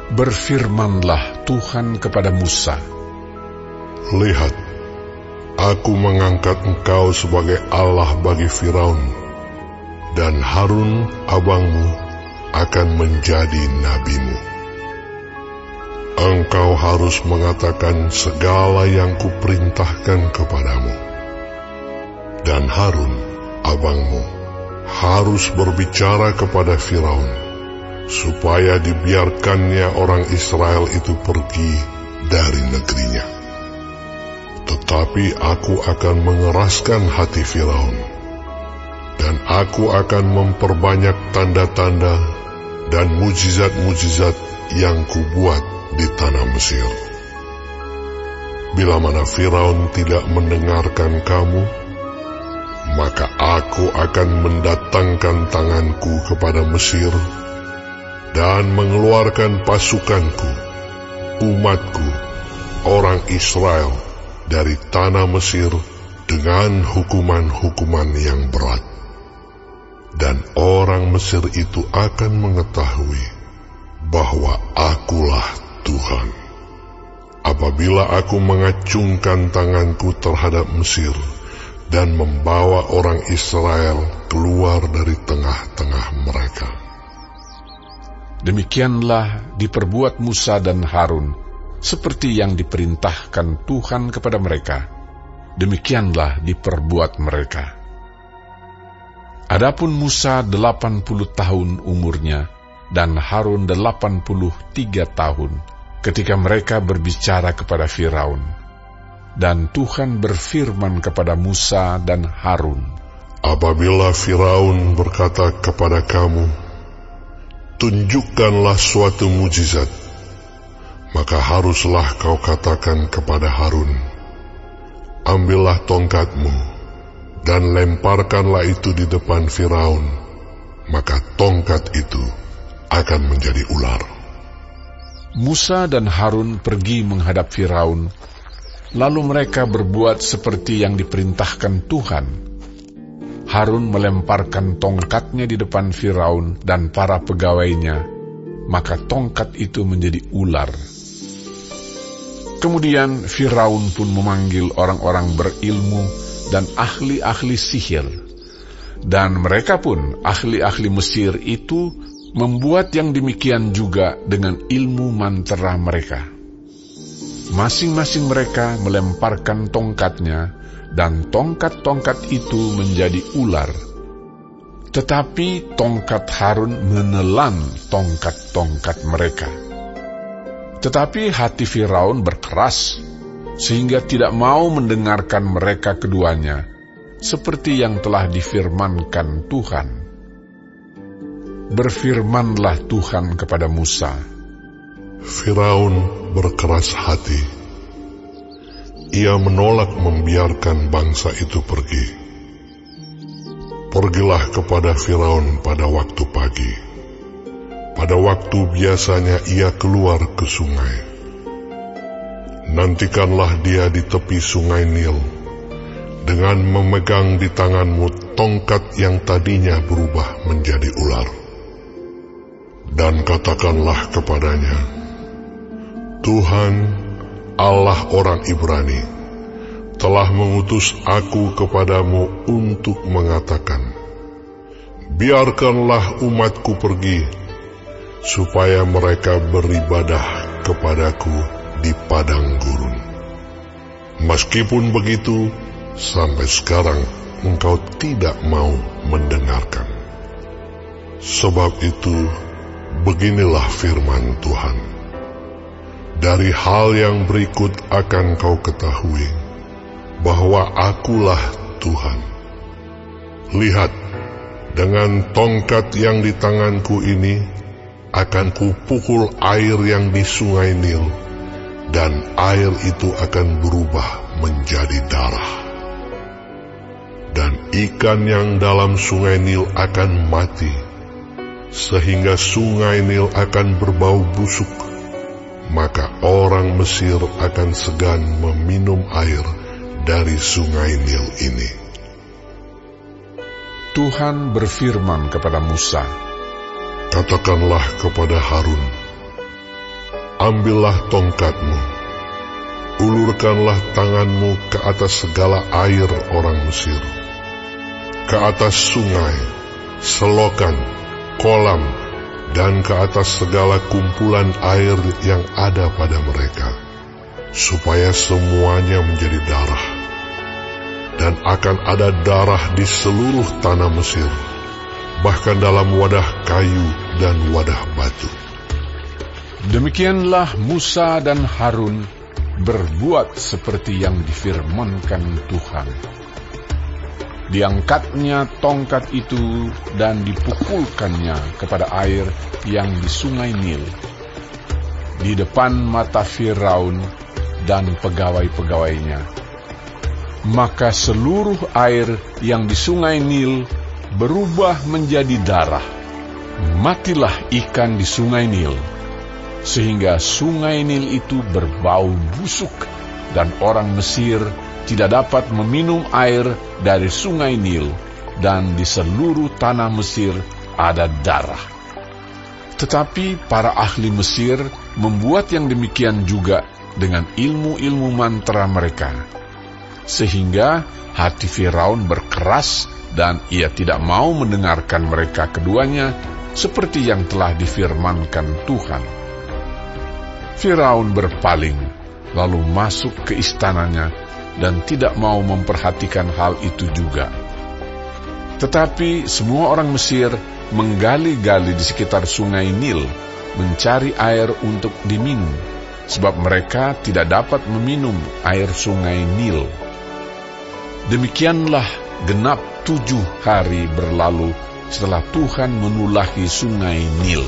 Berfirmanlah Tuhan kepada Musa, "Lihat, aku mengangkat engkau sebagai Allah bagi Firaun, dan Harun abangmu akan menjadi nabimu. Engkau harus mengatakan segala yang kuperintahkan kepadamu, dan Harun abangmu harus berbicara kepada Firaun, supaya dibiarkannya orang Israel itu pergi dari negerinya. Tetapi aku akan mengeraskan hati Firaun, dan aku akan memperbanyak tanda-tanda dan mujizat-mujizat yang kubuat di tanah Mesir. Bila mana Firaun tidak mendengarkan kamu, maka aku akan mendatangkan tanganku kepada Mesir dan mengeluarkan pasukanku, umatku, orang Israel dari tanah Mesir dengan hukuman-hukuman yang berat. Dan orang Mesir itu akan mengetahui bahwa akulah Tuhan, apabila aku mengacungkan tanganku terhadap Mesir dan membawa orang Israel keluar dari tengah-tengah mereka." Demikianlah diperbuat Musa dan Harun, seperti yang diperintahkan Tuhan kepada mereka. Demikianlah diperbuat mereka. Adapun Musa 80 tahun umurnya, dan Harun 83 tahun, ketika mereka berbicara kepada Firaun. Dan Tuhan berfirman kepada Musa dan Harun, "Apabila Firaun berkata kepada kamu, 'Tunjukkanlah suatu mujizat,' maka haruslah kau katakan kepada Harun, 'Ambillah tongkatmu dan lemparkanlah itu di depan Firaun,' maka tongkat itu akan menjadi ular." Musa dan Harun pergi menghadap Firaun, lalu mereka berbuat seperti yang diperintahkan Tuhan. Harun melemparkan tongkatnya di depan Firaun dan para pegawainya, maka tongkat itu menjadi ular. Kemudian Firaun pun memanggil orang-orang berilmu dan ahli-ahli sihir, dan mereka pun, ahli-ahli Mesir itu, membuat yang demikian juga dengan ilmu mantera mereka. Masing-masing mereka melemparkan tongkatnya, dan tongkat-tongkat itu menjadi ular. Tetapi tongkat Harun menelan tongkat-tongkat mereka. Tetapi hati Firaun berkeras, sehingga tidak mau mendengarkan mereka keduanya, seperti yang telah difirmankan Tuhan. Berfirmanlah Tuhan kepada Musa, "Firaun berkeras hati. Ia menolak membiarkan bangsa itu pergi. Pergilah kepada Firaun pada waktu pagi, pada waktu biasanya ia keluar ke sungai. Nantikanlah dia di tepi sungai Nil, dengan memegang di tanganmu tongkat yang tadinya berubah menjadi ular. Dan katakanlah kepadanya, 'Tuhan, Allah orang Ibrani, telah mengutus aku kepadamu untuk mengatakan, biarkanlah umatku pergi, supaya mereka beribadah kepadaku di padang gurun. Meskipun begitu, sampai sekarang engkau tidak mau mendengarkan. Sebab itu, beginilah firman Tuhan. Dari hal yang berikut akan kau ketahui bahwa akulah Tuhan. Lihat, dengan tongkat yang di tanganku ini akan kupukul air yang di sungai Nil, dan air itu akan berubah menjadi darah. Dan ikan yang dalam sungai Nil akan mati, sehingga sungai Nil akan berbau busuk. Maka orang Mesir akan segan meminum air dari sungai Nil ini. Tuhan berfirman kepada Musa, Katakanlah kepada Harun, Ambillah tongkatmu, ulurkanlah tanganmu ke atas segala air orang Mesir, ke atas sungai, selokan, kolam, dan ke atas segala kumpulan air yang ada pada mereka, supaya semuanya menjadi darah. Dan akan ada darah di seluruh tanah Mesir, bahkan dalam wadah kayu dan wadah batu. Demikianlah Musa dan Harun berbuat seperti yang difirmankan Tuhan. Diangkatnya tongkat itu dan dipukulkannya kepada air yang di sungai Nil, di depan mata Firaun dan pegawai-pegawainya. Maka seluruh air yang di sungai Nil berubah menjadi darah. Matilah ikan di sungai Nil, sehingga sungai Nil itu berbau busuk, dan orang Mesir tidak dapat meminum air dari sungai Nil, dan di seluruh tanah Mesir ada darah. Tetapi para ahli Mesir membuat yang demikian juga dengan ilmu-ilmu mantra mereka, sehingga hati Firaun berkeras dan ia tidak mau mendengarkan mereka keduanya seperti yang telah difirmankan Tuhan. Firaun berpaling, lalu masuk ke istananya dan tidak mau memperhatikan hal itu juga. Tetapi semua orang Mesir menggali-gali di sekitar sungai Nil, mencari air untuk diminum, sebab mereka tidak dapat meminum air sungai Nil. Demikianlah genap 7 hari berlalu setelah Tuhan menulahi sungai Nil.